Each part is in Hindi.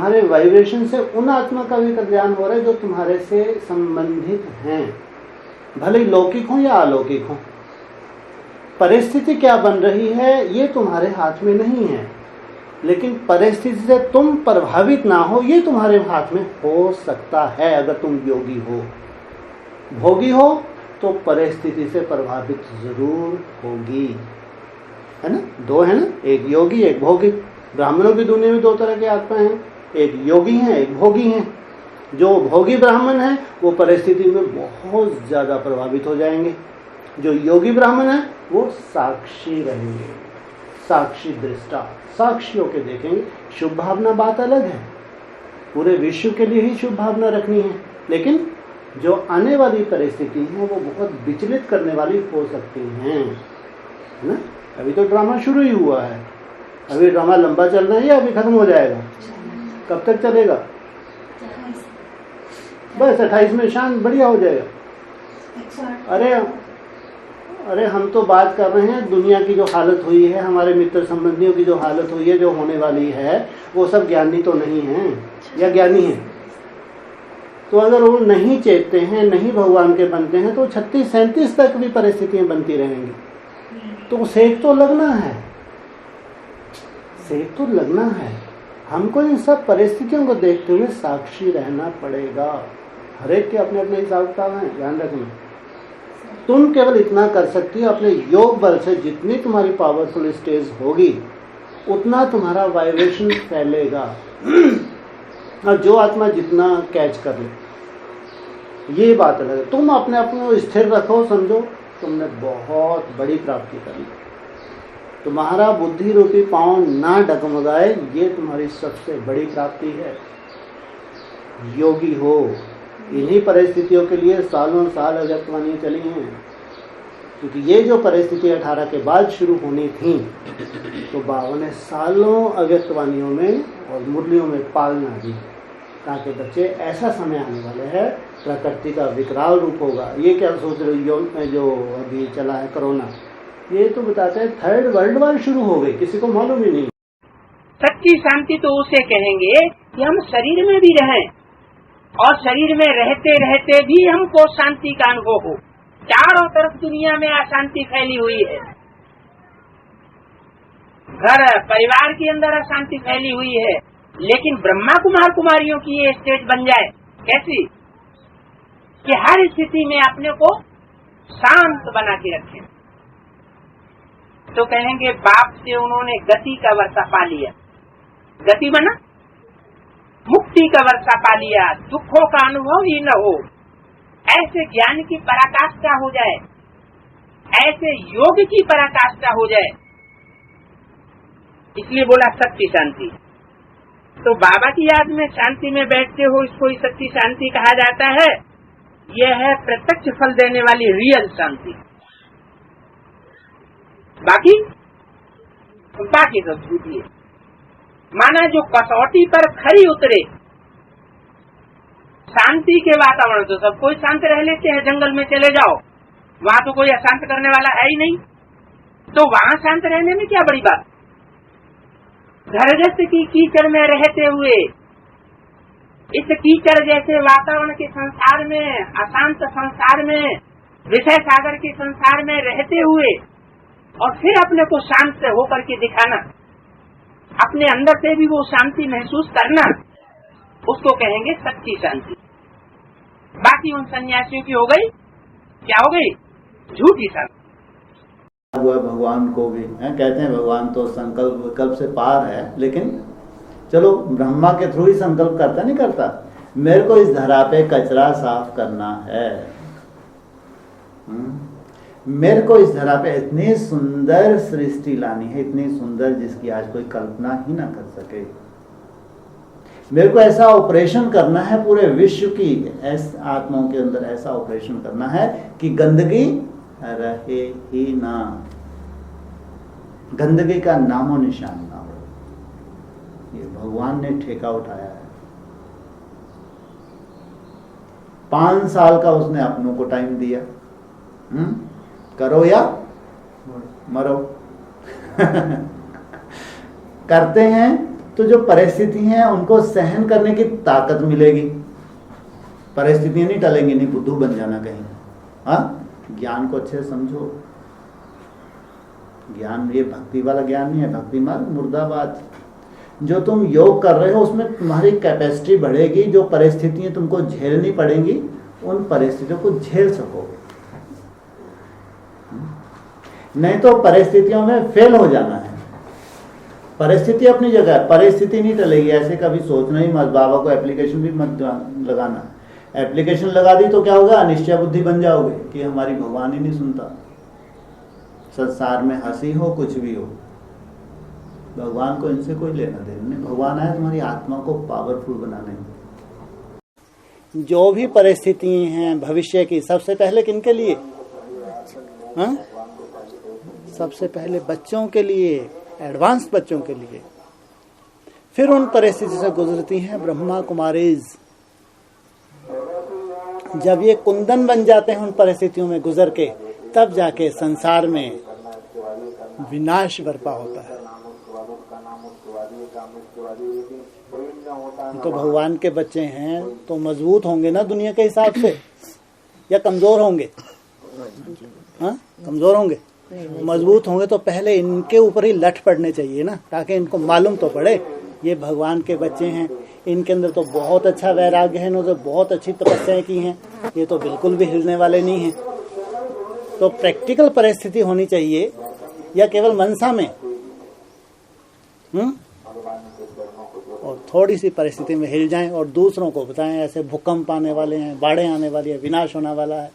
तुम्हारे वाइब्रेशन से उन आत्मा का भी कल्याण हो रहा है जो तुम्हारे से संबंधित हैं, भले ही लौकिक हो या अलौकिक हो। परिस्थिति क्या बन रही है ये तुम्हारे हाथ में नहीं है, लेकिन परिस्थिति से तुम प्रभावित ना हो ये तुम्हारे हाथ में हो सकता है। अगर तुम योगी हो, भोगी हो तो परिस्थिति से प्रभावित जरूर होगी, है ना। दो है ना, एक योगी एक भोगी। ब्राह्मणों की दुनिया में दो तरह के आत्मा हैं, एक योगी हैं एक भोगी हैं। जो भोगी ब्राह्मण है वो परिस्थिति में बहुत ज्यादा प्रभावित हो जाएंगे, जो योगी ब्राह्मण है वो साक्षी रहेंगे, साक्षी दृष्टा, साक्षियों के देखेंगे। शुभ भावना बात अलग है, पूरे विश्व के लिए ही शुभ भावना रखनी है, लेकिन जो आने वाली परिस्थिति है वो बहुत विचलित करने वाली हो सकती हैं, है ना। अभी तो ड्रामा शुरू ही हुआ है, अभी ड्रामा लंबा चल रहा है या अभी खत्म हो जाएगा? कब तक चलेगा? बस 28 में शांत बढ़िया हो जाएगा। अरे हम तो बात कर रहे हैं दुनिया की जो हालत हुई है, हमारे मित्र संबंधियों की जो हालत हुई है, जो होने वाली है, वो सब ज्ञानी तो नहीं है या ज्ञानी है? तो अगर वो नहीं चेतते हैं, नहीं भगवान के बनते हैं, तो 36-37 तक भी परिस्थितियां बनती रहेंगी। तो सेक तो लगना है, सेक तो लगना है। हमको इन सब परिस्थितियों को देखते हुए साक्षी रहना पड़ेगा। हर एक के अपने अपने हिसाब किताब हैं, ध्यान रखना। तुम केवल इतना कर सकती हो, अपने योग बल से जितनी तुम्हारी पावरफुल स्टेज होगी उतना तुम्हारा वाइब्रेशन फैलेगा और जो आत्मा जितना कैच कर ले, ये बात अलग है। तुम अपने आप को स्थिर रखो, समझो तुमने बहुत बड़ी प्राप्ति कर ली। तुम्हारा बुद्धि रूपी पांव ना डगमगाए, ये तुम्हारी सबसे बड़ी प्राप्ति है। योगी हो, इन्हीं परिस्थितियों के लिए सालों साल अगस्त्यवाणी चली हैं, क्योंकि ये जो परिस्थिति 18 के बाद शुरू होनी थी, तो बाबा ने सालों अगस्त्यवाणियों में और मुरलियों में पालना दी, ताकि बच्चे ऐसा समय आने वाले है, प्रकृति का विकराल रूप होगा। ये क्या सोच रहे हो, जो अभी चला है कोरोना, ये तो बताते हैं 3rd वर्ल्ड वॉर शुरू हो गई, किसी को मालूम ही नहीं। सच्ची शांति तो उसे कहेंगे कि हम शरीर में भी रहें और शरीर में रहते रहते भी हमको शांति का अनुभव हो। चारों तरफ दुनिया में अशांति फैली हुई है, घर परिवार के अंदर अशांति फैली हुई है, लेकिन ब्रह्मा कुमार कुमारियों की ये स्टेज बन जाए कैसी कि हर स्थिति में अपने को शांत बना के रखें। तो कहेंगे बाप से उन्होंने गति का वर्षा पा लिया, गति बना मुक्ति का वर्षा पा लिया, दुखों का अनुभव ही न हो, ऐसे ज्ञान की पराकाष्ठा हो जाए, ऐसे योग की पराकाष्ठा हो जाए, इसलिए बोला सच्ची शांति। तो बाबा की याद में शांति में बैठते हो, इसको ही सच्ची शांति कहा जाता है। यह है प्रत्यक्ष फल देने वाली रियल शांति। बाकी सब झूठी है। माना जो कसौटी पर खरी उतरे, शांति के वातावरण, तो सब कोई शांत रह लेते हैं। जंगल में चले जाओ, वहाँ तो कोई अशांत करने वाला है ही नहीं, तो वहाँ शांत रहने में क्या बड़ी बात। घरगृहस्थ की कीचड़ में रहते हुए, इस कीचड़ जैसे वातावरण के संसार में, अशांत संसार में, विषय सागर के संसार में रहते हुए, और फिर अपने को शांत से होकर के दिखाना, अपने अंदर से भी वो शांति महसूस करना, उसको कहेंगे सच्ची शांति। बाकी उन सन्यासियों की हो गई, क्या हो गई, झूठी शांति। हुआ भगवान को भी है, कहते हैं भगवान तो संकल्प विकल्प से पार है, लेकिन चलो ब्रह्मा के थ्रू ही संकल्प करता नहीं करता, मेरे को इस धरा पे कचरा साफ करना है, मेरे को इस धरा पे इतनी सुंदर सृष्टि लानी है, इतनी सुंदर जिसकी आज कोई कल्पना ही ना कर सके, मेरे को ऐसा ऑपरेशन करना है पूरे विश्व की आत्माओं के अंदर, ऐसा ऑपरेशन करना है कि गंदगी रहे ही ना, गंदगी का नामो निशान ना हो। ये भगवान ने ठेका उठाया है। 5 साल का उसने अपनों को टाइम दिया, करो या मरो करते हैं तो जो परिस्थिति हैं उनको सहन करने की ताकत मिलेगी। परिस्थितियां नहीं टलेंगी, नहीं बुद्धू बन जाना कहीं। हाँ, ज्ञान को अच्छे से समझो। ज्ञान ये भक्ति वाला ज्ञान नहीं है, भक्ति मार्ग मुर्दाबाद। जो तुम योग कर रहे हो उसमें तुम्हारी कैपेसिटी बढ़ेगी, जो परिस्थितियां तुमको झेलनी पड़ेंगी उन परिस्थितियों को झेल सकोगे। नहीं तो परिस्थितियों में फेल हो जाना है। परिस्थिति अपनी जगह है, परिस्थिति नहीं टलेगी। ऐसे कभी सोचना ही मत, बाबा को एप्लीकेशन भी मत लगाना। एप्लीकेशन लगा दी तो क्या होगा, अनिश्चय बुद्धि बन जाओगे कि हमारी भगवान ही नहीं सुनता। संसार में हंसी हो कुछ भी हो, भगवान को इनसे कोई लेना देना नहीं। भगवान आया तुम्हारी आत्मा को पावरफुल बनाने। जो भी परिस्थितियां हैं भविष्य की, सबसे पहले किनके लिए? हाँ, सबसे पहले बच्चों के लिए, एडवांस बच्चों के लिए। फिर उन परिस्थिति से गुजरती हैं ब्रह्मा कुमारीज। जब ये कुंदन बन जाते हैं उन परिस्थितियों में गुजर के, तब जाके संसार में विनाश बरपा होता है। तो भगवान के बच्चे हैं तो मजबूत होंगे ना दुनिया के हिसाब से, या कमजोर होंगे? हाँ, कमजोर होंगे। मजबूत होंगे तो पहले इनके ऊपर ही लठ पड़ने चाहिए ना, ताकि इनको मालूम तो पड़े ये भगवान के बच्चे हैं। इनके अंदर तो बहुत अच्छा वैराग्य है, इन्होंने बहुत अच्छी तपस्याएं की हैं, ये तो बिल्कुल भी हिलने वाले नहीं हैं। तो प्रैक्टिकल परिस्थिति होनी चाहिए, या केवल मनसा में? और थोड़ी सी परिस्थिति में हिल जाएं और दूसरों को बताएं ऐसे भूकंप आने वाले हैं, बाढ़ें आने वाली है, विनाश होने वाला है,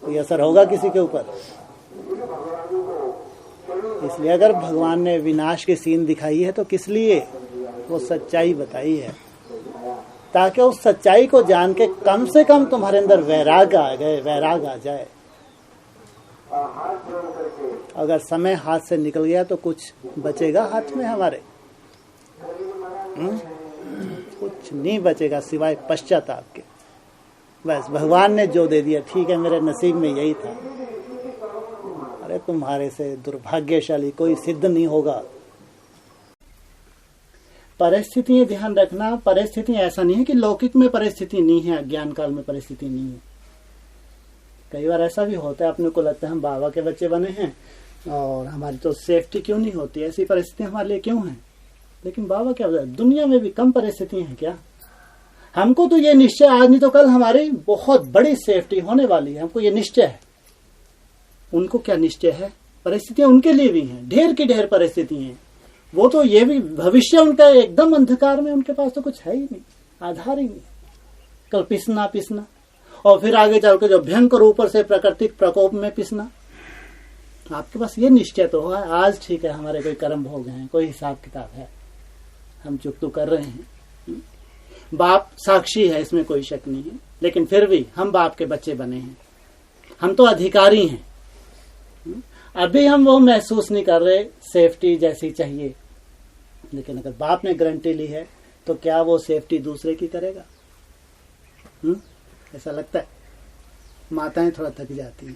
कोई असर होगा किसी के ऊपर? इसलिए अगर भगवान ने विनाश की सीन दिखाई है तो किस लिए? वो सच्चाई बताई है, ताकि उस सच्चाई को जान के कम से कम तुम्हारे अंदर वैराग आ जाए। अगर समय हाथ से निकल गया तो कुछ बचेगा हाथ में हमारे? कुछ नहीं बचेगा सिवाय पश्चाताप के। बस भगवान ने जो दे दिया ठीक है, मेरे नसीब में यही था। अरे तुम्हारे से दुर्भाग्यशाली कोई सिद्ध नहीं होगा। परिस्थितियां ध्यान रखना, परिस्थितियां ऐसा नहीं है कि लौकिक में परिस्थिति नहीं है, ज्ञान काल में परिस्थिति नहीं है। कई बार ऐसा भी होता है, अपने को लगता है हम बाबा के बच्चे बने हैं और हमारी तो सेफ्टी क्यों नहीं होती, ऐसी परिस्थितियां हमारे लिए क्यों हैं? लेकिन बाबा क्या बताया, दुनिया में भी कम परिस्थितियां हैं क्या? हमको तो ये निश्चय, आज नहीं तो कल हमारी बहुत बड़ी सेफ्टी होने वाली है, हमको ये निश्चय है। उनको क्या निश्चय है? परिस्थितियां उनके लिए भी हैं, ढेर की ढेर परिस्थिति हैं। वो तो ये भी भविष्य उनका एकदम अंधकार में, उनके पास तो कुछ है ही नहीं, आधार ही नहीं। कल पिसना और फिर आगे चल के जो भयंकर ऊपर से प्राकृतिक प्रकोप में पिसना। आपके पास ये निश्चय तो है, आज ठीक है हमारे कोई कर्म भोग हैं, कोई हिसाब किताब है, हम चुप तो कर रहे हैं। बाप साक्षी है, इसमें कोई शक नहीं है, लेकिन फिर भी हम बाप के बच्चे बने हैं, हम तो अधिकारी हैं। अभी हम वो महसूस नहीं कर रहे सेफ्टी जैसी चाहिए, लेकिन अगर बाप ने गारंटी ली है तो क्या वो सेफ्टी दूसरे की करेगा? ऐसा लगता है। माताएं थोड़ा थक जाती हैं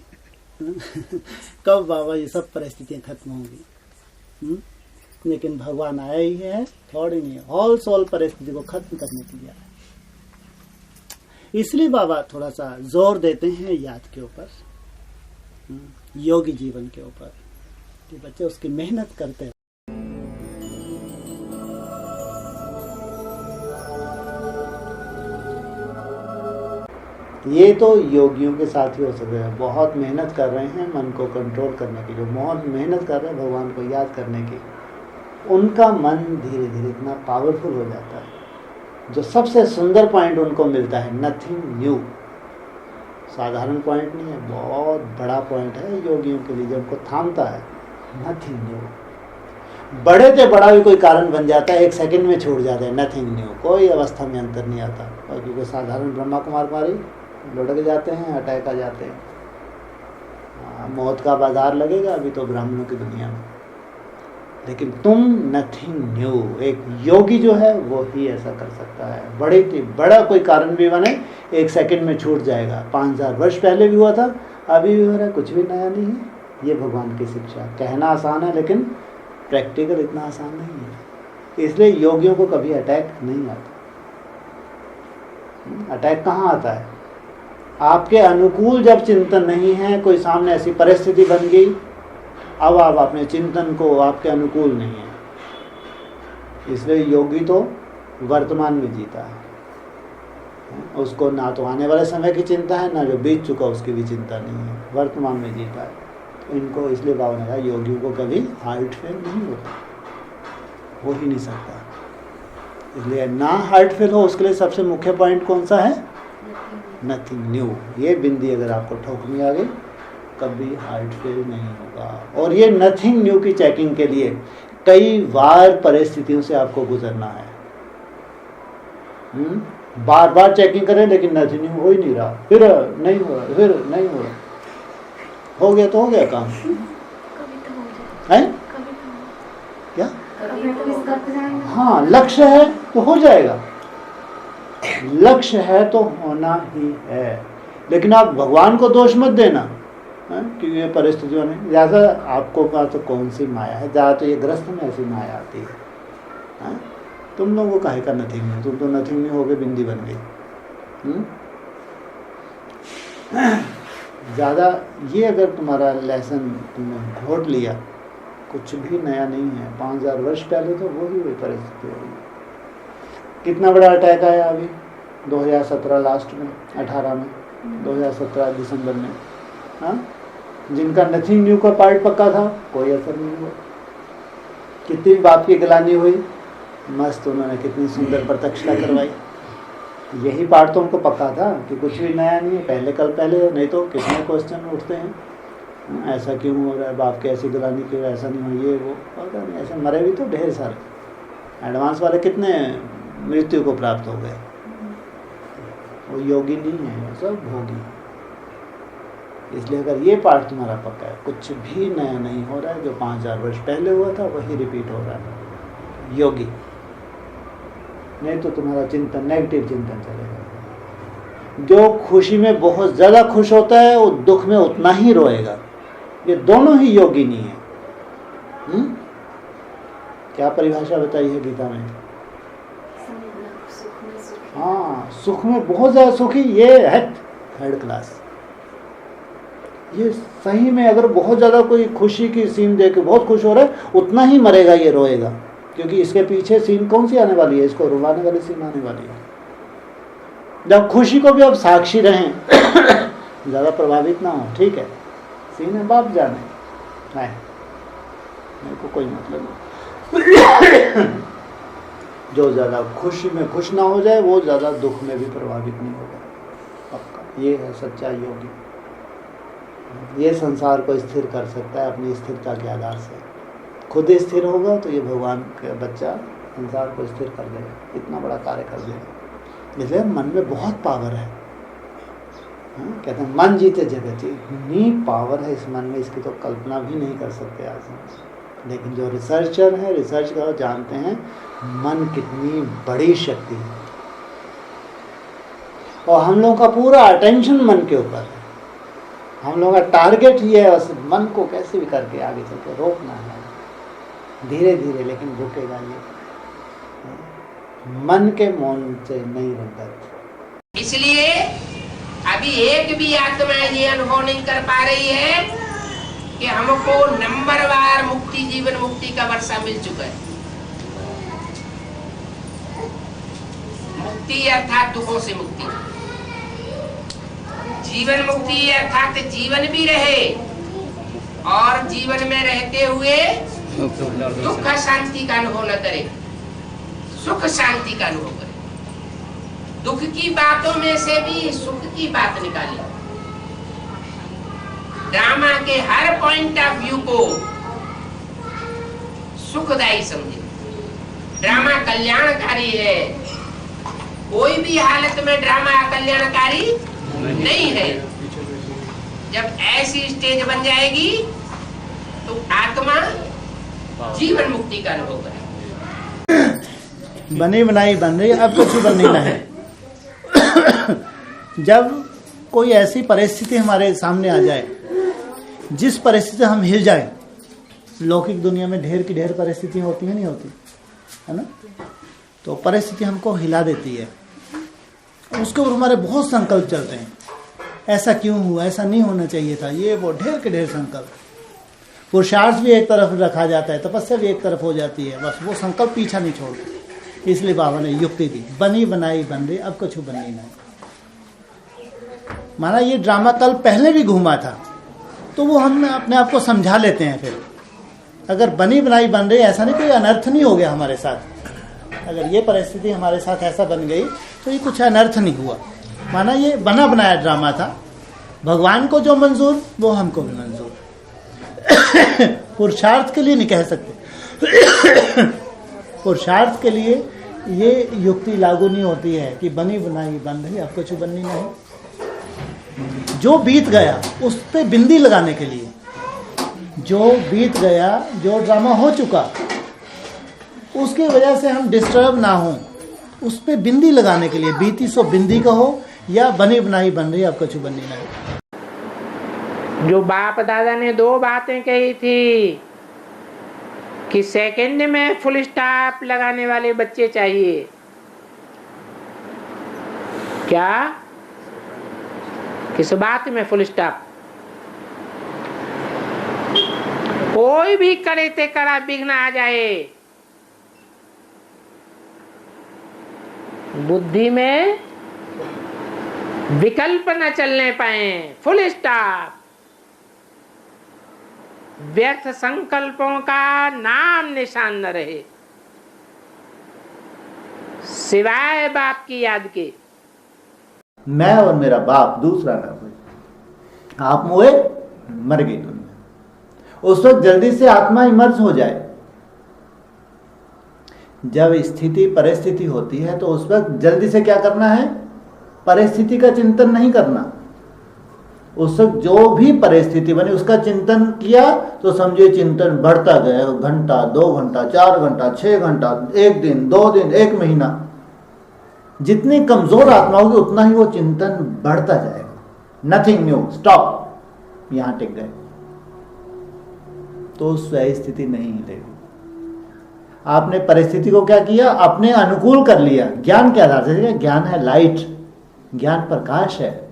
कब बाबा ये सब परिस्थितियां खत्म होंगी? लेकिन भगवान आया ही है, थोड़ी नहीं, ऑल सोल परिस्थिति को खत्म करने के लिए आया। इसलिए बाबा थोड़ा सा जोर देते हैं याद के ऊपर, योगी जीवन के ऊपर, कि बच्चे उसकी मेहनत करते हैं। ये तो योगियों के साथ ही हो सकता है, बहुत मेहनत कर रहे हैं मन को कंट्रोल करने की, जो बहुत मेहनत कर रहे हैं भगवान को याद करने की, उनका मन धीरे धीरे इतना पावरफुल हो जाता है। जो सबसे सुंदर पॉइंट उनको मिलता है, नथिंग न्यू। साधारण पॉइंट नहीं है, बहुत बड़ा पॉइंट है योगियों के लिए, जो उनको थामता है। नथिंग न्यू, बड़े से बड़ा भी कोई कारण बन जाता है, एक सेकंड में छूट जाता है। नथिंग न्यू, कोई अवस्था में अंतर नहीं आता। और क्योंकि साधारण ब्रह्मा कुमारी लुढ़क जाते हैं, अटैक आ जाते हैं, मौत का बाजार लगेगा अभी तो ब्राह्मणों की दुनिया में। लेकिन तुम नथिंग न्यू, एक योगी जो है वो ही ऐसा कर सकता है। बड़ा कोई कारण भी बने, एक सेकंड में छूट जाएगा। 5000 वर्ष पहले भी हुआ था, अभी भी हो रहा है, कुछ भी नया नहीं है। ये भगवान की शिक्षा। कहना आसान है लेकिन प्रैक्टिकल इतना आसान नहीं है। इसलिए योगियों को कभी अटैक नहीं आता। अटैक कहाँ आता है? आपके अनुकूल जब चिंतन नहीं है, कोई सामने ऐसी परिस्थिति बन गई, अब आप अपने चिंतन को आपके अनुकूल नहीं है। इसलिए योगी तो वर्तमान में जीता है, उसको ना तो आने वाले समय की चिंता है, ना जो बीत चुका उसकी भी चिंता नहीं है, वर्तमान में जीता है। तो इनको इसलिए बाबा ने कहा योगियों को कभी हार्ट फेल नहीं होता, हो ही नहीं सकता। इसलिए ना हार्ट फेल हो उसके लिए सबसे मुख्य पॉइंट कौन सा है? Nothing new. ये बिंदी अगर आपको ठोकनी आ गई, कभी हार्ट फेल नहीं होगा। और ये नथिंग न्यू की चेकिंग के लिए कई बार परिस्थितियों से आपको गुजरना है। बार बार चेकिंग करें लेकिन नथिंग न्यू हो ही नहीं रहा, फिर नहीं हो रहा, फिर नहीं हो रहा, हो गया तो हो गया काम है क्या? हाँ, लक्ष्य है तो हो जाएगा, लक्ष्य है तो होना ही है। लेकिन आप भगवान को दोष मत देना कि ये परिस्थितियों ने, ज़्यादा आपको पास तो कौन सी माया है, ज़्यादा तो ये ग्रस्त में ऐसी माया आती है। तुम लोगों को काहे का नथिंग नहीं, तुम तो नथिंग नहीं हो गए, बिंदी बन गई। ज़्यादा ये अगर तुम्हारा लेसन तुमने घोट लिया, कुछ भी नया नहीं है। 5000 वर्ष पहले तो वही परिस्थिति होगी। कितना बड़ा अटैक आया अभी 2017 लास्ट में, 18 में, 2017 दिसंबर में, हाँ, जिनका नथिंग न्यू का पार्ट पक्का था, कोई असर नहीं हुआ। कितनी बात की गिलानी हुई, मस्त उन्होंने कितनी सुंदर प्रत्यक्षता करवाई। यही पार्ट तो उनको पक्का था कि कुछ भी नया नहीं है, पहले कल पहले, नहीं तो कितने क्वेश्चन उठते हैं, ऐसा क्यों हो रहा है, बाप की ऐसी गिलानी क्यों, ऐसा नहीं हो, ये वो, पता नहीं। ऐसे मरे भी तो ढेर सारे, एडवांस वाले कितने मृत्यु को प्राप्त हो गए। वो योगी नहीं है, सब भोगी। इसलिए अगर ये पार्ट तुम्हारा पक्का है, कुछ भी नया नहीं हो रहा है, जो 5000 वर्ष पहले हुआ था वही रिपीट हो रहा है, योगी। नहीं तो तुम्हारा चिंतन नेगेटिव चिंतन चलेगा। जो खुशी में बहुत ज़्यादा खुश होता है, वो दुख में उतना ही रोएगा। ये दोनों ही योगी नहीं है। क्या परिभाषा बताई है गीता में? हाँ, सुख में बहुत ज़्यादा सुखी, ये है थर्ड क्लास। ये सही में अगर बहुत ज़्यादा कोई खुशी की सीन देख के बहुत खुश हो रहा है, उतना ही मरेगा, ये रोएगा, क्योंकि इसके पीछे सीन कौन सी आने वाली है, इसको रुलाने वाली सीन आने वाली है। जब खुशी को भी अब साक्षी रहें, ज़्यादा प्रभावित ना हो, ठीक है, सीन है बाप जाने, नहीं, मेरे को कोई मतलब नहीं। जो ज़्यादा खुशी में खुश ना हो जाए, वो ज़्यादा दुख में भी प्रभावित नहीं होगा, पक्का। ये है सच्चा योगी। ये संसार को स्थिर कर सकता है अपनी स्थिरता के आधार से। खुद स्थिर होगा तो ये भगवान का बच्चा संसार को स्थिर कर देगा, इतना बड़ा कार्य कर देगा। इसलिए मन में बहुत पावर है। कहते हैं मन जीते जगत, इतनी पावर है इस मन में, इसकी तो कल्पना भी नहीं कर सकते आज हम। लेकिन जो रिसर्चर है, रिसर्च कर जानते हैं मन कितनी बड़ी शक्ति है। और हम लोगों का पूरा अटेंशन मन के ऊपर है। हम लोगों का टारगेट ही है बस मन को कैसे भी करके आगे चल के रोकना है, धीरे धीरे, लेकिन रुकेगा ये। मन के मौन से नहीं रुकता। इसलिए अभी एक भी आत्मा ये अनुभव नहीं कर पा रही है कि हमको नंबरवार मुक्ति, जीवन मुक्ति का वर्षा मिल चुका है। मुक्ति अर्थात दुखों से मुक्ति, जीवन मुक्ति अर्थात जीवन भी रहे और जीवन में रहते हुए दुख शांति का अनुभव न करे, सुख शांति का अनुभव करे। दुख की बातों में से भी सुख की बात निकाली। ड्रामा के हर पॉइंट ऑफ व्यू को सुखदायी समझे। ड्रामा कल्याणकारी है, कोई भी हालत में ड्रामा कल्याणकारी नहीं है। जब ऐसी स्टेज बन जाएगी तो आत्मा जीवन मुक्ति का अनुभव करे। बनी बनाई बन रही, अब कुछ बनने का है। जब कोई ऐसी परिस्थिति हमारे सामने आ जाए, जिस परिस्थिति हम हिल जाए, लौकिक दुनिया में ढेर की ढेर परिस्थितियां होती हैं, नहीं होती? है ना। तो परिस्थिति हमको हिला देती है, उसके ऊपर हमारे बहुत संकल्प चलते हैं, ऐसा क्यों हुआ, ऐसा नहीं होना चाहिए था, ये वो ढेर के ढेर संकल्प। पुरुषार्थ भी एक तरफ रखा जाता है, तपस्या भी एक तरफ हो जाती है, बस वो संकल्प पीछा नहीं छोड़ते। इसलिए बाबा ने युक्ति दी, बनी बनाई बन रही, अब कुछ बननी नहीं। माना ये ड्रामा कल पहले भी घूमा था, तो वो हम अपने आप को समझा लेते हैं। फिर अगर बनी बनाई बन रही, ऐसा नहीं, कोई अनर्थ नहीं हो गया हमारे साथ। अगर ये परिस्थिति हमारे साथ ऐसा बन गई तो ये कुछ अनर्थ नहीं हुआ। माना ये बना बनाया ड्रामा था, भगवान को जो मंजूर वो हमको भी मंजूर। पुरुषार्थ के लिए नहीं कह सकते। पुरुषार्थ के लिए ये युक्ति लागू नहीं होती है कि बनी बनाई बन रही, अब कुछ बननी नहीं। जो बीत गया उस पे बिंदी लगाने के लिए, जो बीत गया, जो ड्रामा हो चुका, उसकी वजह से हम डिस्टर्ब ना हो, उस पे बिंदी लगाने के लिए, बीती सो बिंदी कहो या बनी बनाई बन रही, अब कुछ बननी नहीं। जो बाप दादा ने दो बातें कही थी कि सेकंड में फुल स्टॉप लगाने वाले बच्चे चाहिए, क्या किस बात में फुल स्टॉप? कोई भी करे ते कड़ा विघ्न आ जाए, बुद्धि में विकल्प न चलने पाए, फुल स्टॉप। व्यर्थ संकल्पों का नाम निशान न रहे, सिवाय बाप की याद के। मैं और मेरा बाप, दूसरा ना कोई। आप मोए, मर गई दुनिया। उस वक्त जल्दी से आत्मा इमर्ज हो जाए। जब स्थिति परिस्थिति होती है तो उस वक्त जल्दी से क्या करना है, परिस्थिति का चिंतन नहीं करना। उस वक्त जो भी परिस्थिति बनी उसका चिंतन किया तो समझिए चिंतन बढ़ता गया, घंटा, 2 घंटा, 4 घंटा, 6 घंटा, 1 दिन, 2 दिन, 1 महीना। जितनी कमजोर आत्मा होगी उतना ही वो चिंतन बढ़ता जाएगा। नथिंग न्यू, स्टॉप, यहां टिक गए तो स्वयं स्थिति नहीं हिलेगी। आपने परिस्थिति को क्या किया, अपने अनुकूल कर लिया। ज्ञान के आधार से, ज्ञान है लाइट, ज्ञान प्रकाश है।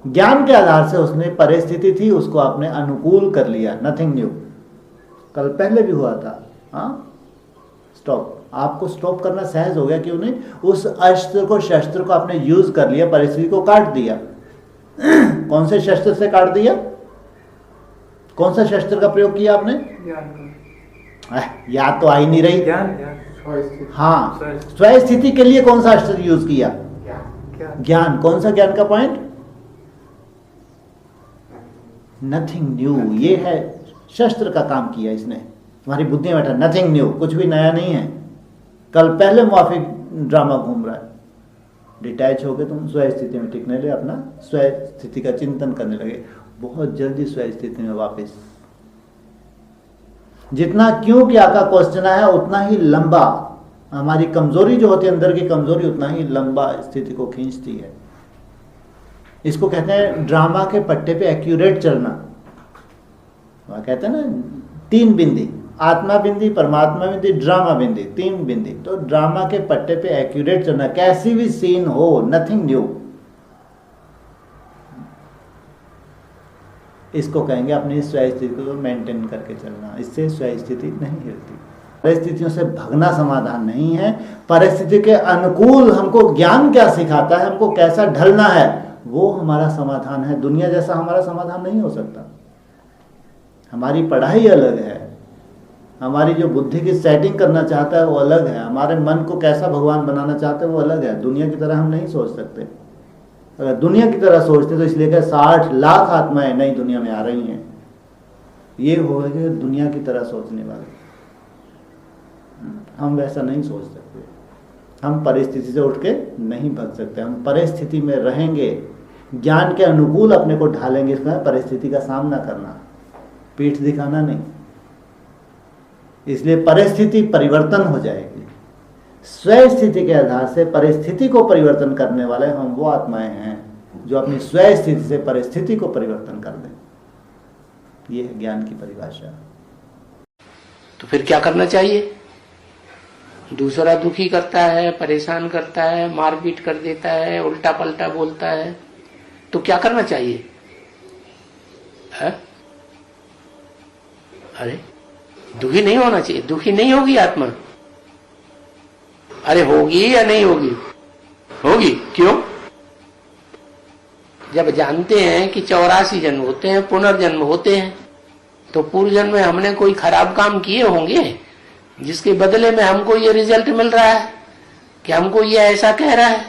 ज्ञान के आधार से उसने परिस्थिति थी उसको आपने अनुकूल कर लिया। नथिंग न्यू, कल पहले भी हुआ था। हाँ, स्टॉप। आपको स्टॉप करना सहज हो गया, क्यों नहीं? उस अस्त्र को, शस्त्र को आपने यूज कर लिया, परिस्थिति को काट दिया। कौन से शस्त्र से काट दिया? कौन सा शस्त्र का प्रयोग किया आपने? याद तो आ ही नहीं रही। हाँ, स्वयं स्थिति के लिए कौन सा अस्त्र यूज किया? ज्ञान। कौन सा ज्ञान का पॉइंट? Nothing new. ये है शस्त्र का काम किया इसने, तुम्हारी बुद्धि में बैठा। नथिंग न्यू, कुछ भी नया नहीं है। कल पहले मुआफिक ड्रामा घूम रहा है। डिटैच हो गए तुम, स्वयं स्थिति में टिकने लगे, अपना स्वयं स्थिति का चिंतन करने लगे। बहुत जल्दी स्वयं स्थिति में वापस। जितना क्यों क्या का क्वेश्चन है उतना ही लंबा, हमारी कमजोरी जो होती है, अंदर की कमजोरी, उतना ही लंबा स्थिति को खींचती है। इसको कहते हैं ड्रामा के पट्टे पे एक्यूरेट चलना। वह कहते हैं ना 3 बिंदी, आत्मा बिंदी, परमात्मा बिंदी, ड्रामा बिंदी, 3 बिंदी। तो ड्रामा के पट्टे पे एक्यूरेट चलना, कैसी भी सीन हो, नथिंग न्यू, इसको कहेंगे अपनी स्वयं स्थिति को मेंटेन करके चलना। इससे स्वयं स्थिति नहीं हिलती। परिस्थितियों से भगना समाधान नहीं है। परिस्थिति के अनुकूल हमको ज्ञान क्या सिखाता है, हमको कैसा ढलना है, वो हमारा समाधान है। दुनिया जैसा हमारा समाधान नहीं हो सकता। हमारी पढ़ाई अलग है, हमारी जो बुद्धि की सेटिंग करना चाहता है वो अलग है, हमारे मन को कैसा भगवान बनाना चाहते हैं वो अलग है। दुनिया की तरह हम नहीं सोच सकते। अगर दुनिया की तरह सोचते तो इसलिए कि 60 लाख आत्माएं नई दुनिया में आ रही हैं, ये हो गए दुनिया की तरह सोचने वाले। हम वैसा नहीं सोच सकते। हम परिस्थिति से उठ के नहीं भग सकते। हम परिस्थिति में रहेंगे, ज्ञान के अनुकूल अपने को ढालेंगे। इसमें परिस्थिति का सामना करना, पीठ दिखाना नहीं। इसलिए परिस्थिति परिवर्तन हो जाएगी। स्वयं स्थिति के आधार से परिस्थिति को परिवर्तन करने वाले हम वो आत्माएं हैं जो अपनी स्वयं स्थिति से परिस्थिति को परिवर्तन कर दें। ये है ज्ञान की परिभाषा। तो फिर क्या करना चाहिए? दूसरा दुखी करता है, परेशान करता है, मारपीट कर देता है, उल्टा पलटा बोलता है, तो क्या करना चाहिए? है? अरे दुखी नहीं होना चाहिए। दुखी नहीं होगी आत्मा? अरे होगी या नहीं होगी? होगी। क्यों? जब जानते हैं कि 84 जन्म होते हैं, पुनर्जन्म होते हैं, तो पूर्व जन्म में हमने कोई खराब काम किए होंगे जिसके बदले में हमको ये रिजल्ट मिल रहा है कि हमको ये ऐसा कह रहा है।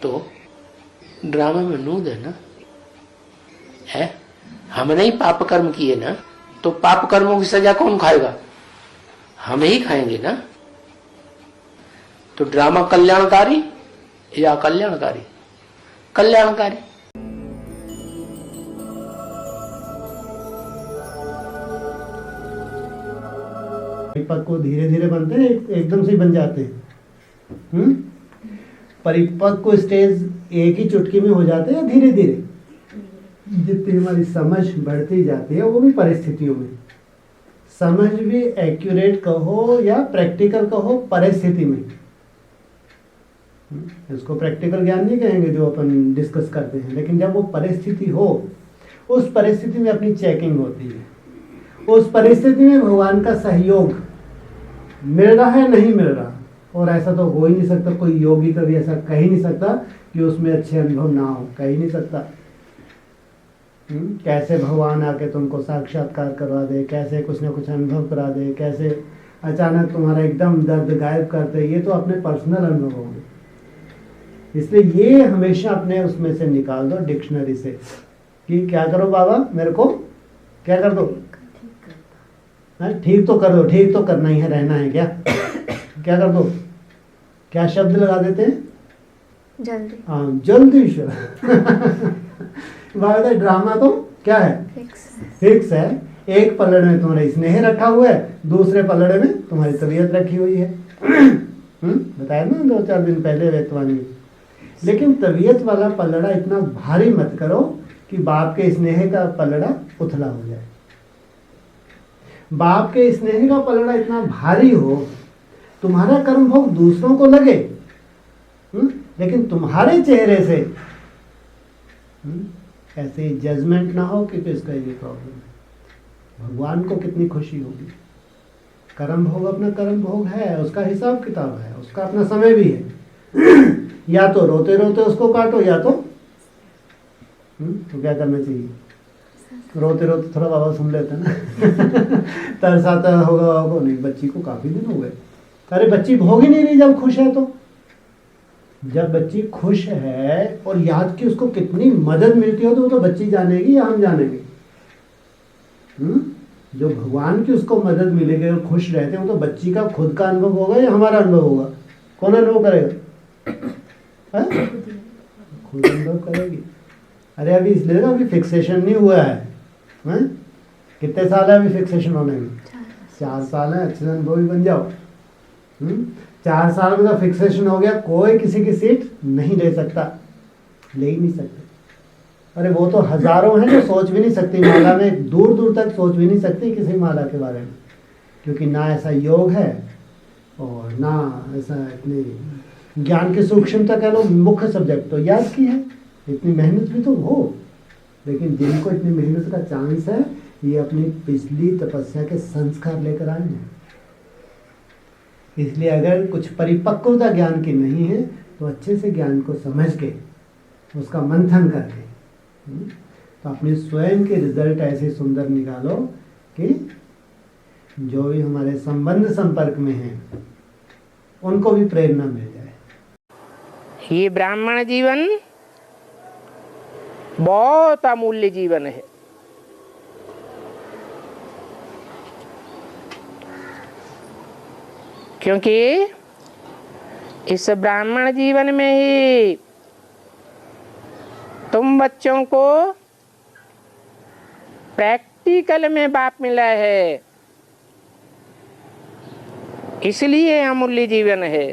तो ड्रामा में नूद है ना, है? हमने ही पाप कर्म किए ना, तो पाप कर्मों की सजा कौन खाएगा? हम ही खाएंगे ना। तो ड्रामा कल्याणकारी या कल्याणकारी? कल्याणकारी। परिपक्व धीरे धीरे बनते हैं, एकदम से ही बन जाते हैं। परिपक्व स्टेज एक ही चुटकी में हो जाते हैं या धीरे धीरे? जितनी हमारी समझ बढ़ती जाती है, वो भी परिस्थितियों में, समझ भी एक्यूरेट कहो या प्रैक्टिकल कहो, परिस्थिति में। इसको प्रैक्टिकल ज्ञान नहीं कहेंगे जो अपन डिस्कस करते हैं, लेकिन जब वो परिस्थिति हो, उस परिस्थिति में अपनी चेकिंग होती है, उस परिस्थिति में भगवान का सहयोग मिल रहा है नहीं मिल रहा। और ऐसा तो हो ही नहीं सकता, कोई योगी कभी ऐसा कह ही नहीं सकता कि उसमें अच्छे अनुभव ना हो, कह ही नहीं सकता। कैसे भगवान आके तुमको साक्षात्कार करवा दे, कैसे कुछ ना कुछ अनुभव करा दे, कैसे अचानक तुम्हारा एकदम दर्द गायब कर दे, ये तो अपने पर्सनल अनुभव होंगे। इसलिए ये हमेशा अपने उसमें से निकाल दो, डिक्शनरी से, कि क्या करो बाबा, मेरे को क्या कर दो? ठीक तो कर दो, ठीक तो करना ही है, रहना है क्या? क्या कर दो? क्या शब्द लगा देते हैं? जल्दी। हाँ, जल्दी। ड्रामा तो क्या है? फिक्स है। एक पलड़े में तुम्हारा स्नेह रखा हुआ है, दूसरे पलड़े में तुम्हारी तबीयत रखी हुई है। बताया ना 2-4 दिन पहले वेतवानी में। लेकिन तबीयत वाला पलड़ा इतना भारी मत करो कि बाप के स्नेह का पलड़ा उथला हो जाए। बाप के स्नेह का पलड़ा इतना भारी हो, तुम्हारा कर्म भोग दूसरों को लगे, लेकिन तुम्हारे चेहरे से ऐसे जजमेंट ना हो कि इसका ये प्रॉब्लम है। भगवान को कितनी खुशी होगी। कर्म भोग अपना कर्म भोग है, उसका हिसाब किताब है, उसका अपना समय भी है। या तो रोते रोते उसको काटो, या तो क्या करना चाहिए? रोते रोते थोड़ा बाबा सुन लेते हैं ना। तरसाता होगा बाबा, नहीं बच्ची को काफी दिन हो गए। अरे बच्ची भोग ही नहीं रही जब खुश है। तो जब बच्ची खुश है और याद की उसको कितनी मदद मिलती हो, तो वो तो बच्ची जानेगी या हम जानेंगे? जो भगवान की उसको मदद मिलेगी और खुश रहते हैं, वो तो बच्ची का खुद का अनुभव होगा या हमारा अनुभव होगा? कौन अनुभव करेगा? खुद अनुभव करेगी। अरे अभी इसलिए ना, अभी फिक्सेशन नहीं हुआ है। कितने साल है अभी फिक्सेशन होने में? 4 साल है। अच्छे अनुभवी बन जाओ। 4 साल में तो फिक्सेशन हो गया, कोई किसी की सीट नहीं ले सकता, ले ही नहीं सकते। अरे वो तो हजारों हैं जो सोच भी नहीं सकती माला में, दूर दूर तक सोच भी नहीं सकती किसी माला के बारे में, क्योंकि ना ऐसा योग है और ना ऐसा इतनी ज्ञान की सूक्ष्मता कह लो। मुख्य सब्जेक्ट तो याद की है, इतनी मेहनत भी तो हो, लेकिन जिनको इतनी मेहनत का चांस है, ये अपनी पिछली तपस्या के संस्कार लेकर आए हैं। इसलिए अगर कुछ परिपक्वता ज्ञान की नहीं है, तो अच्छे से ज्ञान को समझ के उसका मंथन करके तो अपने स्वयं के रिजल्ट ऐसे सुंदर निकालो कि जो भी हमारे संबंध संपर्क में हैं उनको भी प्रेरणा मिल जाए। ये ब्राह्मण जीवन बहुत अमूल्य जीवन है। क्योंकि इस ब्राह्मण जीवन में ही तुम बच्चों को प्रैक्टिकल में बाप मिला है, इसलिए अमूल्य जीवन है।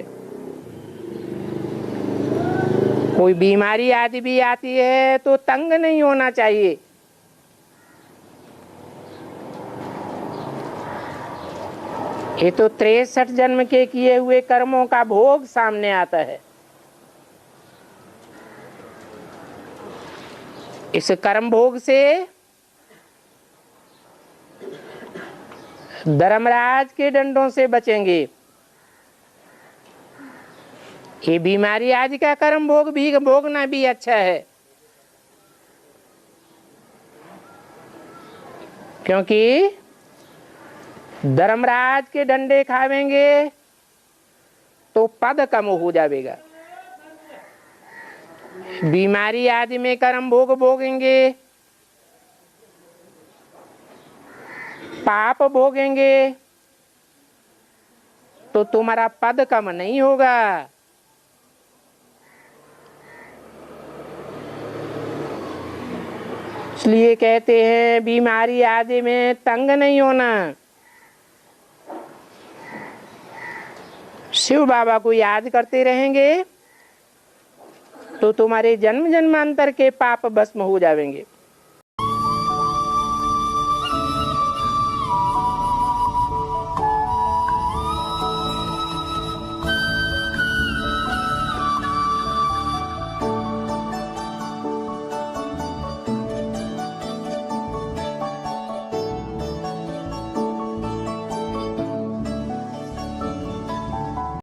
कोई बीमारी आदि भी आती है तो तंग नहीं होना चाहिए। ये तो 63 जन्म के किए हुए कर्मों का भोग सामने आता है। इस कर्म भोग से धर्मराज के दंडों से बचेंगे। ये बीमारी आदि का कर्म भोग भी भोगना भी अच्छा है, क्योंकि धर्मराज के डंडे खावेंगे तो पद कम हो जाएगा। बीमारी आदि में कर्म भोग भोगेंगे, पाप भोगेंगे तो तुम्हारा पद कम नहीं होगा। इसलिए कहते हैं बीमारी आदि में तंग नहीं होना। शिव बाबा को याद करते रहेंगे तो तुम्हारे जन्म जन्मांतर के पाप भस्म हो जाएंगे।